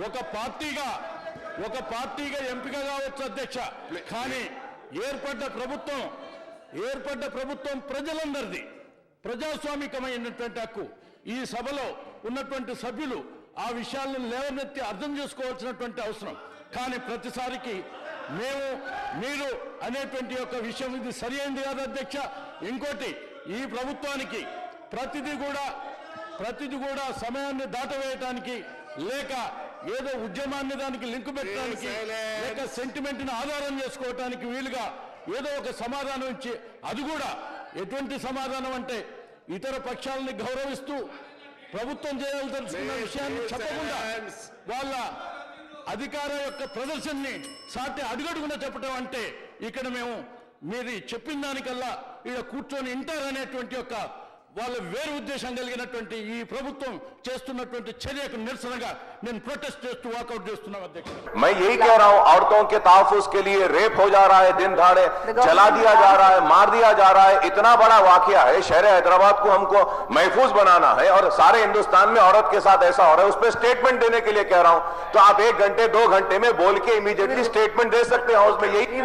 ఒక పార్టీగా ఎంపిక కావచ్చు అధ్యక్ష, కానీ ఏర్పడ్డ ప్రభుత్వం ప్రజలందరిది, ప్రజాస్వామికమైనటువంటి హక్కు. ఈ సభలో ఉన్నటువంటి సభ్యులు ఆ విషయాలను లేవనెత్తి అర్థం చేసుకోవాల్సినటువంటి అవసరం. కానీ ప్రతిసారికి మీరు అనేటువంటి యొక్క విషయం ఇది సరి అయింది కాదు అధ్యక్ష. ఇంకోటి, ఈ ప్రభుత్వానికి ప్రతిదీ కూడా సమయాన్ని దాటవేయటానికి, లేక ఏదో ఉద్యమాన్ని దానికి లింకు పెట్టడానికి, లేక సెంటిమెంట్ని ఆధారం చేసుకోవటానికి వీలుగా ఏదో ఒక సమాధానం ఇచ్చి, అది కూడా ఎటువంటి సమాధానం అంటే ఇతర పక్షాలని గౌరవిస్తూ ప్రభుత్వం చేయాల్సిన విషయాన్ని చెప్పకుండా వాళ్ళ అధికార యొక్క ప్రదర్శనని సాటి అడుగడుగున చెప్పడం అంటే, ఇక్కడ మేము మీరు చెప్పిన దానికల్లా ఇక్కడ కూర్చొని ఇంటారనేటువంటి యొక్క వాళ్ళ వేరు ఉద్దేశం కలిగినటువంటి ఈ ప్రభుత్వం చేస్తున్నటువంటి చర్యకు నిరసనగా నేను ప్రొటెస్ట్ చేస్తూ వాకౌట్ చేస్తున్నాం అధ్యక్ష. मैं यही कह रहा हूं, औरतों के तहफ्फुज के लिए रेप हो जा रहा है, दिन दहाड़े जला दिया जा रहा है, मार दिया जा रहा है. इतना बड़ा वाकया है, शहर हैदराबाद को हमको महफूज बनाना है और सारे हिंदुस्तान में औरत के साथ ऐसा हो रहा है, उस पर स्टेटमेंट देने के लिए कह रहा हूं. तो आप 1 घंटे 2 घंटे में बोल के इमीडिएटली स्टेटमेंट दे सकते हैं हाउस में. यही